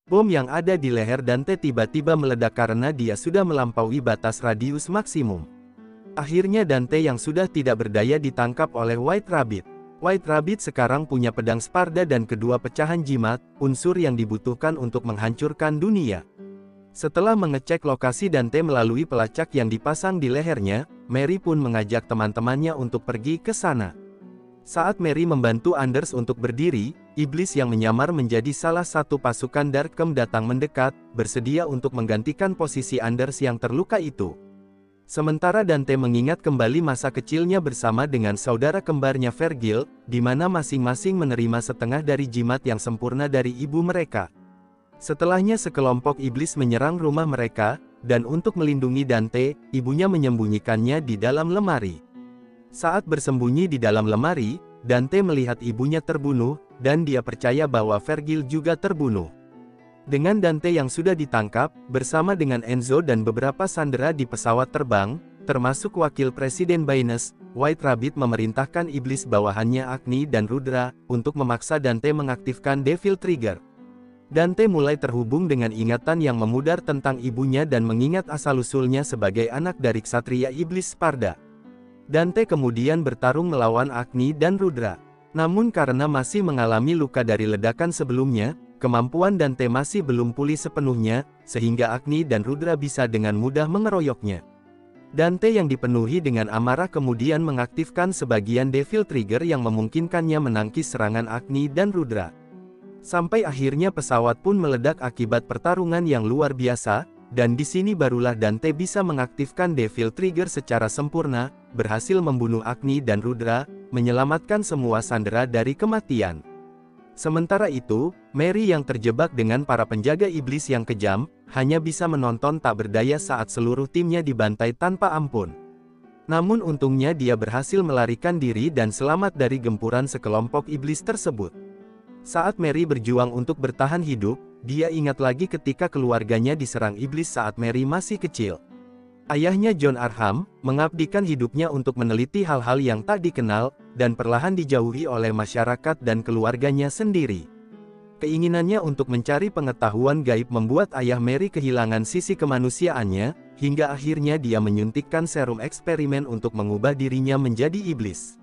Bom yang ada di leher Dante tiba-tiba meledak karena dia sudah melampaui batas radius maksimum. Akhirnya Dante yang sudah tidak berdaya ditangkap oleh White Rabbit. White Rabbit sekarang punya pedang Sparda dan kedua pecahan jimat, unsur yang dibutuhkan untuk menghancurkan dunia. Setelah mengecek lokasi Dante melalui pelacak yang dipasang di lehernya, Mary pun mengajak teman-temannya untuk pergi ke sana. Saat Mary membantu Anders untuk berdiri, iblis yang menyamar menjadi salah satu pasukan Darkhem datang mendekat, bersedia untuk menggantikan posisi Anders yang terluka itu. Sementara Dante mengingat kembali masa kecilnya bersama dengan saudara kembarnya Vergil, di mana masing-masing menerima setengah dari jimat yang sempurna dari ibu mereka. Setelahnya sekelompok iblis menyerang rumah mereka, dan untuk melindungi Dante, ibunya menyembunyikannya di dalam lemari. Saat bersembunyi di dalam lemari, Dante melihat ibunya terbunuh, dan dia percaya bahwa Vergil juga terbunuh. Dengan Dante yang sudah ditangkap, bersama dengan Enzo dan beberapa sandera di pesawat terbang, termasuk wakil Presiden Baynes, White Rabbit memerintahkan iblis bawahannya Agni dan Rudra, untuk memaksa Dante mengaktifkan Devil Trigger. Dante mulai terhubung dengan ingatan yang memudar tentang ibunya dan mengingat asal-usulnya sebagai anak dari ksatria iblis Sparda. Dante kemudian bertarung melawan Agni dan Rudra. Namun karena masih mengalami luka dari ledakan sebelumnya, kemampuan Dante masih belum pulih sepenuhnya, sehingga Agni dan Rudra bisa dengan mudah mengeroyoknya. Dante yang dipenuhi dengan amarah kemudian mengaktifkan sebagian Devil Trigger yang memungkinkannya menangkis serangan Agni dan Rudra. Sampai akhirnya pesawat pun meledak akibat pertarungan yang luar biasa, dan di sini barulah Dante bisa mengaktifkan Devil Trigger secara sempurna, berhasil membunuh Agni dan Rudra, menyelamatkan semua sandera dari kematian. Sementara itu, Mary yang terjebak dengan para penjaga iblis yang kejam, hanya bisa menonton tak berdaya saat seluruh timnya dibantai tanpa ampun. Namun untungnya dia berhasil melarikan diri dan selamat dari gempuran sekelompok iblis tersebut. Saat Mary berjuang untuk bertahan hidup, dia ingat lagi ketika keluarganya diserang iblis saat Mary masih kecil. Ayahnya John Arham, mengabdikan hidupnya untuk meneliti hal-hal yang tak dikenal, dan perlahan dijauhi oleh masyarakat dan keluarganya sendiri. Keinginannya untuk mencari pengetahuan gaib membuat ayah Mary kehilangan sisi kemanusiaannya, hingga akhirnya dia menyuntikkan serum eksperimen untuk mengubah dirinya menjadi iblis.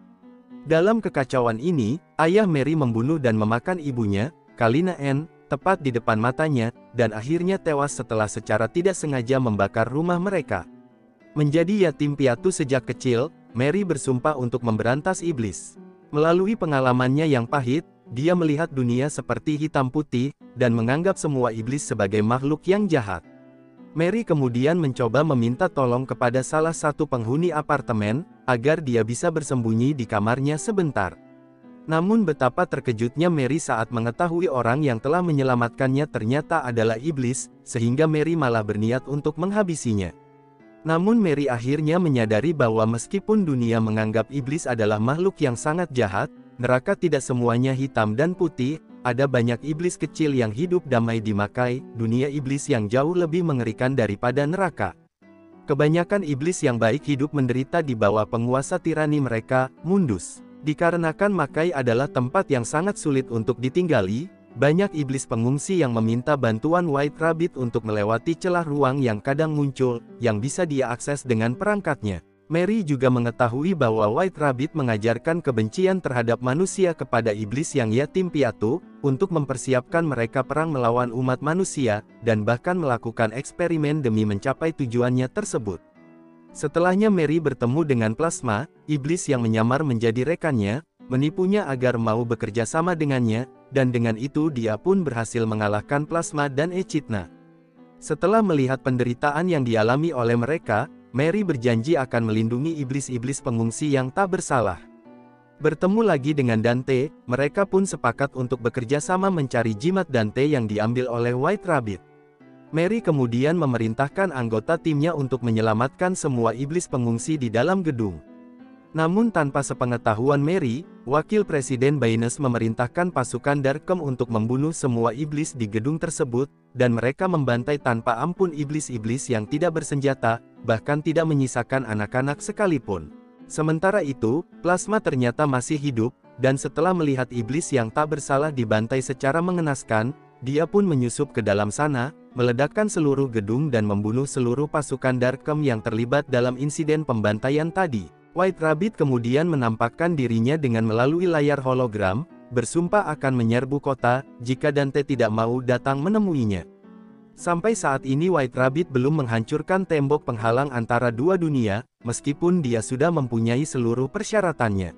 Dalam kekacauan ini, ayah Mary membunuh dan memakan ibunya, Kalina Ann, tepat di depan matanya, dan akhirnya tewas setelah secara tidak sengaja membakar rumah mereka. Menjadi yatim piatu sejak kecil, Mary bersumpah untuk memberantas iblis. Melalui pengalamannya yang pahit, dia melihat dunia seperti hitam putih, dan menganggap semua iblis sebagai makhluk yang jahat. Mary kemudian mencoba meminta tolong kepada salah satu penghuni apartemen, agar dia bisa bersembunyi di kamarnya sebentar. Namun betapa terkejutnya Mary saat mengetahui orang yang telah menyelamatkannya ternyata adalah iblis, sehingga Mary malah berniat untuk menghabisinya. Namun Mary akhirnya menyadari bahwa meskipun dunia menganggap iblis adalah makhluk yang sangat jahat, neraka tidak semuanya hitam dan putih, ada banyak iblis kecil yang hidup damai di Makai, dunia iblis yang jauh lebih mengerikan daripada neraka. Kebanyakan iblis yang baik hidup menderita di bawah penguasa tirani mereka, Mundus. Dikarenakan Makai adalah tempat yang sangat sulit untuk ditinggali, banyak iblis pengungsi yang meminta bantuan White Rabbit untuk melewati celah ruang yang kadang muncul, yang bisa dia akses dengan perangkatnya. Mary juga mengetahui bahwa White Rabbit mengajarkan kebencian terhadap manusia kepada iblis yang yatim piatu, untuk mempersiapkan mereka perang melawan umat manusia, dan bahkan melakukan eksperimen demi mencapai tujuannya tersebut. Setelahnya Mary bertemu dengan Plasma, iblis yang menyamar menjadi rekannya, menipunya agar mau bekerja sama dengannya, dan dengan itu dia pun berhasil mengalahkan Plasma dan Echidna. Setelah melihat penderitaan yang dialami oleh mereka, Mary berjanji akan melindungi iblis-iblis pengungsi yang tak bersalah. Bertemu lagi dengan Dante, mereka pun sepakat untuk bekerja sama mencari jimat Dante yang diambil oleh White Rabbit. Mary kemudian memerintahkan anggota timnya untuk menyelamatkan semua iblis pengungsi di dalam gedung. Namun tanpa sepengetahuan Mary, wakil Presiden Baynes memerintahkan pasukan Darkhem untuk membunuh semua iblis di gedung tersebut, dan mereka membantai tanpa ampun iblis-iblis yang tidak bersenjata, bahkan tidak menyisakan anak-anak sekalipun. Sementara itu, Plasma ternyata masih hidup, dan setelah melihat iblis yang tak bersalah dibantai secara mengenaskan, dia pun menyusup ke dalam sana, meledakkan seluruh gedung dan membunuh seluruh pasukan Darkem yang terlibat dalam insiden pembantaian tadi. White Rabbit kemudian menampakkan dirinya dengan melalui layar hologram, bersumpah akan menyerbu kota, jika Dante tidak mau datang menemuinya. Sampai saat ini White Rabbit belum menghancurkan tembok penghalang antara dua dunia, meskipun dia sudah mempunyai seluruh persyaratannya.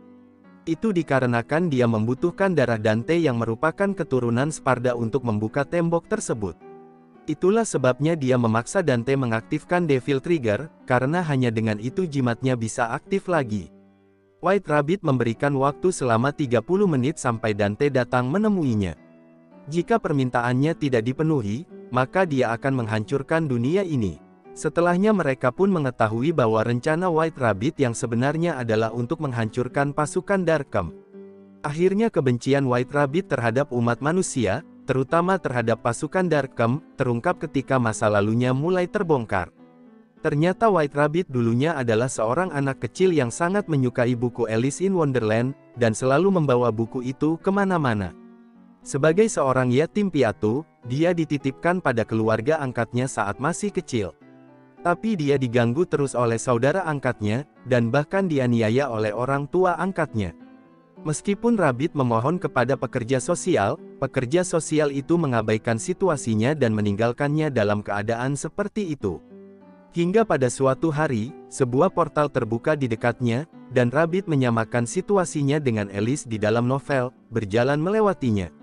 Itu dikarenakan dia membutuhkan darah Dante yang merupakan keturunan Sparda untuk membuka tembok tersebut. Itulah sebabnya dia memaksa Dante mengaktifkan Devil Trigger, karena hanya dengan itu jimatnya bisa aktif lagi. White Rabbit memberikan waktu selama 30 menit sampai Dante datang menemuinya. Jika permintaannya tidak dipenuhi, maka dia akan menghancurkan dunia ini. Setelahnya mereka pun mengetahui bahwa rencana White Rabbit yang sebenarnya adalah untuk menghancurkan pasukan Darkem. Akhirnya kebencian White Rabbit terhadap umat manusia, terutama terhadap pasukan Darkem, terungkap ketika masa lalunya mulai terbongkar. Ternyata White Rabbit dulunya adalah seorang anak kecil yang sangat menyukai buku Alice in Wonderland, dan selalu membawa buku itu kemana-mana. Sebagai seorang yatim piatu, dia dititipkan pada keluarga angkatnya saat masih kecil. Tapi dia diganggu terus oleh saudara angkatnya, dan bahkan dianiaya oleh orang tua angkatnya. Meskipun Rabbit memohon kepada pekerja sosial itu mengabaikan situasinya dan meninggalkannya dalam keadaan seperti itu. Hingga pada suatu hari, sebuah portal terbuka di dekatnya, dan Rabbit menyamakan situasinya dengan Alice di dalam novel, berjalan melewatinya.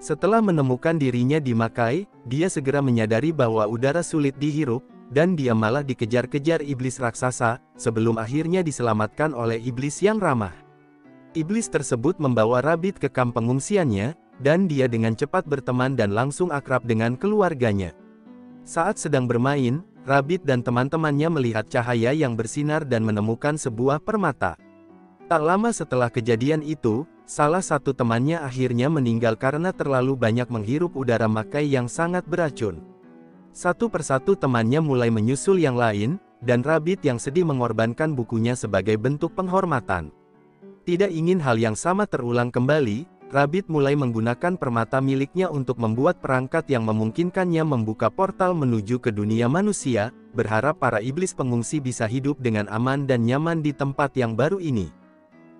Setelah menemukan dirinya di Makai, dia segera menyadari bahwa udara sulit dihirup, dan dia malah dikejar-kejar iblis raksasa, sebelum akhirnya diselamatkan oleh iblis yang ramah. Iblis tersebut membawa Rabbit ke kamp pengungsiannya, dan dia dengan cepat berteman dan langsung akrab dengan keluarganya. Saat sedang bermain, Rabbit dan teman-temannya melihat cahaya yang bersinar dan menemukan sebuah permata. Tak lama setelah kejadian itu, salah satu temannya akhirnya meninggal karena terlalu banyak menghirup udara Makai yang sangat beracun. Satu persatu temannya mulai menyusul yang lain, dan Rabbit yang sedih mengorbankan bukunya sebagai bentuk penghormatan. Tidak ingin hal yang sama terulang kembali, Rabbit mulai menggunakan permata miliknya untuk membuat perangkat yang memungkinkannya membuka portal menuju ke dunia manusia, berharap para iblis pengungsi bisa hidup dengan aman dan nyaman di tempat yang baru ini.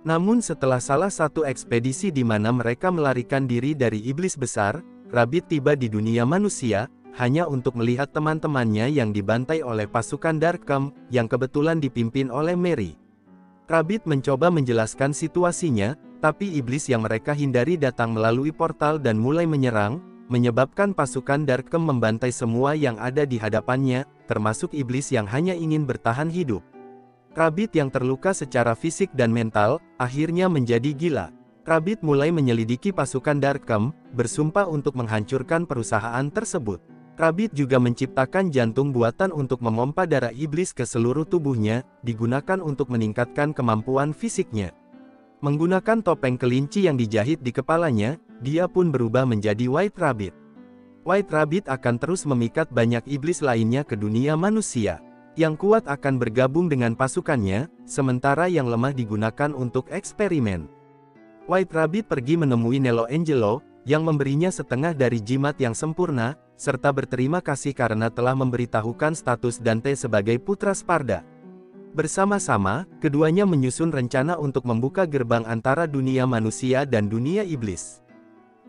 Namun setelah salah satu ekspedisi di mana mereka melarikan diri dari iblis besar, Rabbit tiba di dunia manusia, hanya untuk melihat teman-temannya yang dibantai oleh pasukan Darkem, yang kebetulan dipimpin oleh Mary. Rabbit mencoba menjelaskan situasinya, tapi iblis yang mereka hindari datang melalui portal dan mulai menyerang, menyebabkan pasukan Darkem membantai semua yang ada di hadapannya, termasuk iblis yang hanya ingin bertahan hidup. Rabbit yang terluka secara fisik dan mental, akhirnya menjadi gila. Rabbit mulai menyelidiki pasukan Darkem, bersumpah untuk menghancurkan perusahaan tersebut. Rabbit juga menciptakan jantung buatan untuk memompa darah iblis ke seluruh tubuhnya, digunakan untuk meningkatkan kemampuan fisiknya. Menggunakan topeng kelinci yang dijahit di kepalanya, dia pun berubah menjadi White Rabbit. White Rabbit akan terus memikat banyak iblis lainnya ke dunia manusia. Yang kuat akan bergabung dengan pasukannya, sementara yang lemah digunakan untuk eksperimen. White Rabbit pergi menemui Nelo Angelo, yang memberinya setengah dari jimat yang sempurna, serta berterima kasih karena telah memberitahukan status Dante sebagai putra Sparda. Bersama-sama, keduanya menyusun rencana untuk membuka gerbang antara dunia manusia dan dunia iblis.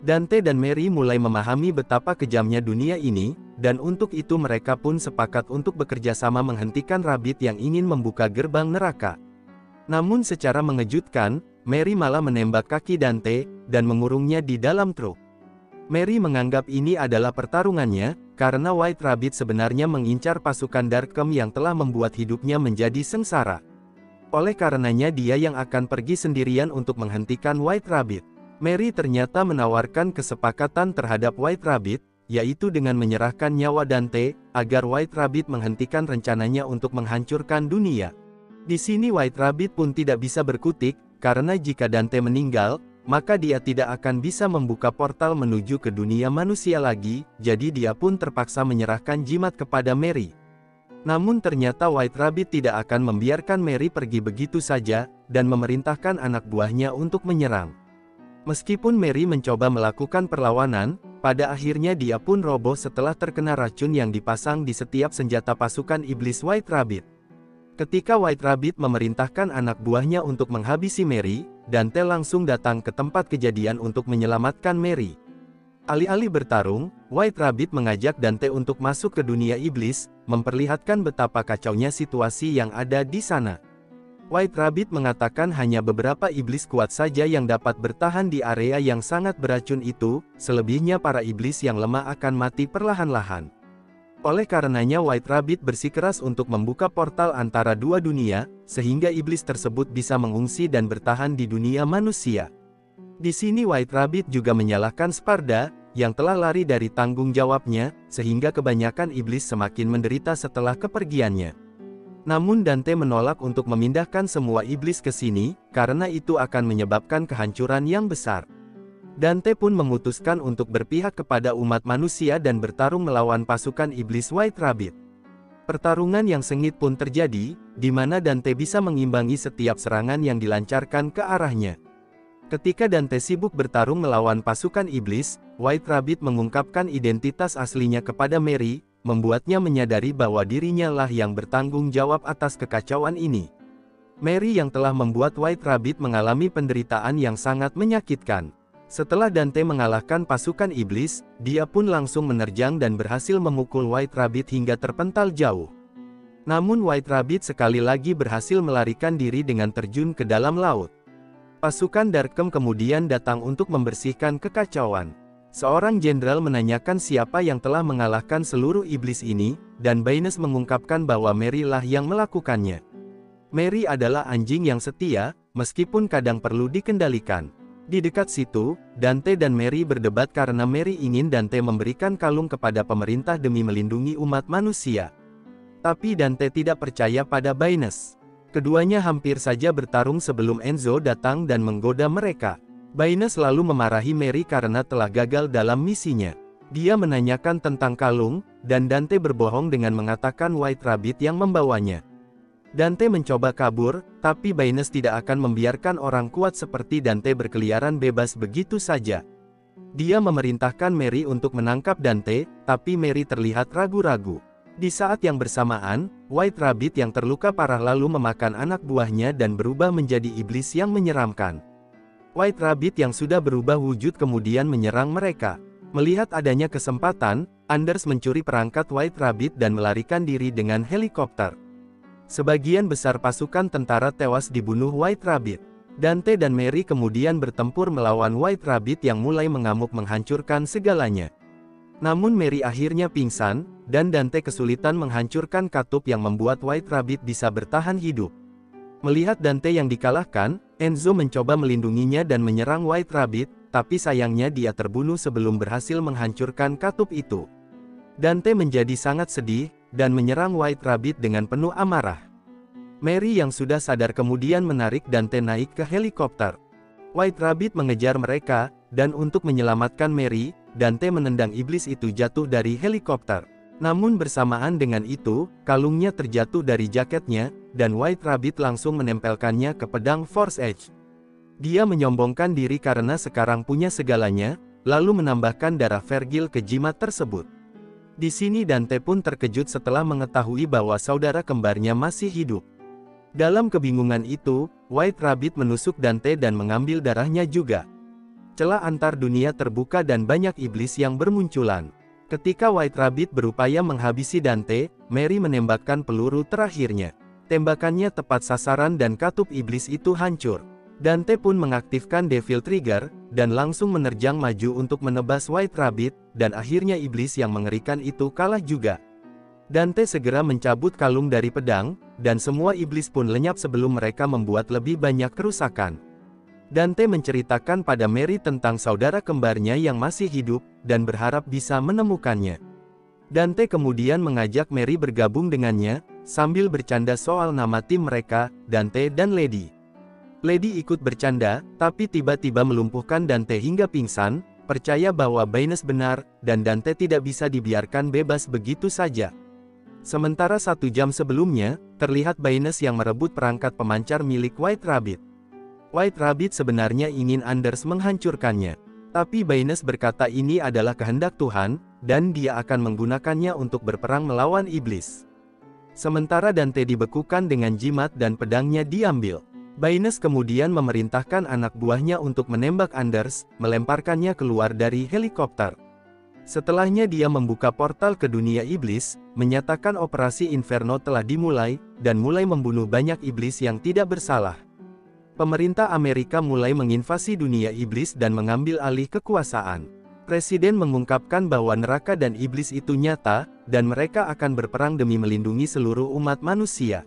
Dante dan Mary mulai memahami betapa kejamnya dunia ini, dan untuk itu mereka pun sepakat untuk bekerja sama menghentikan Rabbit yang ingin membuka gerbang neraka. Namun secara mengejutkan, Mary malah menembak kaki Dante, dan mengurungnya di dalam truk. Mary menganggap ini adalah pertarungannya, karena White Rabbit sebenarnya mengincar pasukan Darkem yang telah membuat hidupnya menjadi sengsara. Oleh karenanya dia yang akan pergi sendirian untuk menghentikan White Rabbit. Mary ternyata menawarkan kesepakatan terhadap White Rabbit, yaitu dengan menyerahkan nyawa Dante, agar White Rabbit menghentikan rencananya untuk menghancurkan dunia. Di sini White Rabbit pun tidak bisa berkutik, karena jika Dante meninggal, maka dia tidak akan bisa membuka portal menuju ke dunia manusia lagi, jadi dia pun terpaksa menyerahkan jimat kepada Mary. Namun ternyata White Rabbit tidak akan membiarkan Mary pergi begitu saja, dan memerintahkan anak buahnya untuk menyerang. Meskipun Mary mencoba melakukan perlawanan, Pada akhirnya dia pun roboh setelah terkena racun yang dipasang di setiap senjata pasukan iblis White Rabbit. Ketika White Rabbit memerintahkan anak buahnya untuk menghabisi Mary, Dante langsung datang ke tempat kejadian untuk menyelamatkan Mary. Alih-alih bertarung, White Rabbit mengajak Dante untuk masuk ke dunia iblis, memperlihatkan betapa kacaunya situasi yang ada di sana. White Rabbit mengatakan hanya beberapa iblis kuat saja yang dapat bertahan di area yang sangat beracun itu, selebihnya para iblis yang lemah akan mati perlahan-lahan. Oleh karenanya White Rabbit bersikeras untuk membuka portal antara dua dunia, sehingga iblis tersebut bisa mengungsi dan bertahan di dunia manusia. Di sini White Rabbit juga menyalahkan Sparda, yang telah lari dari tanggung jawabnya, sehingga kebanyakan iblis semakin menderita setelah kepergiannya. Namun Dante menolak untuk memindahkan semua iblis ke sini, karena itu akan menyebabkan kehancuran yang besar. Dante pun memutuskan untuk berpihak kepada umat manusia dan bertarung melawan pasukan iblis White Rabbit. Pertarungan yang sengit pun terjadi, di mana Dante bisa mengimbangi setiap serangan yang dilancarkan ke arahnya. Ketika Dante sibuk bertarung melawan pasukan iblis, White Rabbit mengungkapkan identitas aslinya kepada Mary, membuatnya menyadari bahwa dirinya lah yang bertanggung jawab atas kekacauan ini. Mary yang telah membuat White Rabbit mengalami penderitaan yang sangat menyakitkan. Setelah Dante mengalahkan pasukan iblis, dia pun langsung menerjang dan berhasil memukul White Rabbit hingga terpental jauh. Namun White Rabbit sekali lagi berhasil melarikan diri dengan terjun ke dalam laut. Pasukan Darkem kemudian datang untuk membersihkan kekacauan. Seorang jenderal menanyakan siapa yang telah mengalahkan seluruh iblis ini, dan Baynes mengungkapkan bahwa Mary lah yang melakukannya. Mary adalah anjing yang setia, meskipun kadang perlu dikendalikan. Di dekat situ, Dante dan Mary berdebat karena Mary ingin Dante memberikan kalung kepada pemerintah demi melindungi umat manusia. Tapi Dante tidak percaya pada Baynes. Keduanya hampir saja bertarung sebelum Enzo datang dan menggoda mereka. Baynes lalu memarahi Mary karena telah gagal dalam misinya. Dia menanyakan tentang kalung, dan Dante berbohong dengan mengatakan White Rabbit yang membawanya. Dante mencoba kabur, tapi Baynes tidak akan membiarkan orang kuat seperti Dante berkeliaran bebas begitu saja. Dia memerintahkan Mary untuk menangkap Dante, tapi Mary terlihat ragu-ragu. Di saat yang bersamaan, White Rabbit yang terluka parah lalu memakan anak buahnya dan berubah menjadi iblis yang menyeramkan. White Rabbit yang sudah berubah wujud kemudian menyerang mereka. Melihat adanya kesempatan, Anders mencuri perangkat White Rabbit dan melarikan diri dengan helikopter. Sebagian besar pasukan tentara tewas dibunuh White Rabbit. Dante dan Mary kemudian bertempur melawan White Rabbit yang mulai mengamuk menghancurkan segalanya. Namun Mary akhirnya pingsan, dan Dante kesulitan menghancurkan katup yang membuat White Rabbit bisa bertahan hidup. Melihat Dante yang dikalahkan, Enzo mencoba melindunginya dan menyerang White Rabbit, tapi sayangnya dia terbunuh sebelum berhasil menghancurkan katup itu. Dante menjadi sangat sedih, dan menyerang White Rabbit dengan penuh amarah. Mary yang sudah sadar kemudian menarik Dante naik ke helikopter. White Rabbit mengejar mereka, dan untuk menyelamatkan Mary, Dante menendang iblis itu jatuh dari helikopter. Namun bersamaan dengan itu, kalungnya terjatuh dari jaketnya, dan White Rabbit langsung menempelkannya ke pedang Force Edge. Dia menyombongkan diri karena sekarang punya segalanya, lalu menambahkan darah Vergil ke jimat tersebut. Di sini Dante pun terkejut setelah mengetahui bahwa saudara kembarnya masih hidup. Dalam kebingungan itu, White Rabbit menusuk Dante dan mengambil darahnya juga. Celah antar dunia terbuka dan banyak iblis yang bermunculan. Ketika White Rabbit berupaya menghabisi Dante, Mary menembakkan peluru terakhirnya. Tembakannya tepat sasaran dan katup iblis itu hancur. Dante pun mengaktifkan Devil Trigger, dan langsung menerjang maju untuk menebas White Rabbit, dan akhirnya iblis yang mengerikan itu kalah juga. Dante segera mencabut kalung dari pedang, dan semua iblis pun lenyap sebelum mereka membuat lebih banyak kerusakan. Dante menceritakan pada Mary tentang saudara kembarnya yang masih hidup, dan berharap bisa menemukannya. Dante kemudian mengajak Mary bergabung dengannya, sambil bercanda soal nama tim mereka, Dante dan Lady. Lady ikut bercanda, tapi tiba-tiba melumpuhkan Dante hingga pingsan, percaya bahwa Baynes benar, dan Dante tidak bisa dibiarkan bebas begitu saja. Sementara 1 jam sebelumnya, terlihat Baynes yang merebut perangkat pemancar milik White Rabbit. White Rabbit sebenarnya ingin Anders menghancurkannya. Tapi Baynes berkata ini adalah kehendak Tuhan, dan dia akan menggunakannya untuk berperang melawan iblis. Sementara Dante dibekukan dengan jimat dan pedangnya diambil. Baynes kemudian memerintahkan anak buahnya untuk menembak Anders, melemparkannya keluar dari helikopter. Setelahnya dia membuka portal ke dunia iblis, menyatakan operasi Inferno telah dimulai, dan mulai membunuh banyak iblis yang tidak bersalah. Pemerintah Amerika mulai menginvasi dunia iblis dan mengambil alih kekuasaan. Presiden mengungkapkan bahwa neraka dan iblis itu nyata, dan mereka akan berperang demi melindungi seluruh umat manusia.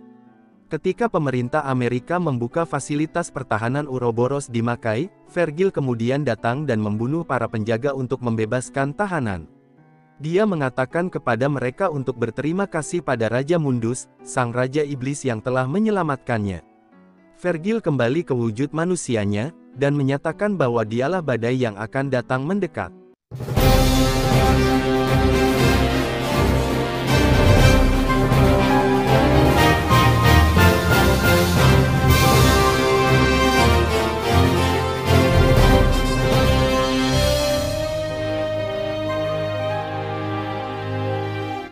Ketika pemerintah Amerika membuka fasilitas pertahanan Ouroboros di Makai, Vergil kemudian datang dan membunuh para penjaga untuk membebaskan tahanan. Dia mengatakan kepada mereka untuk berterima kasih pada Raja Mundus, sang Raja Iblis yang telah menyelamatkannya. Vergil kembali ke wujud manusianya, dan menyatakan bahwa dialah badai yang akan datang mendekat.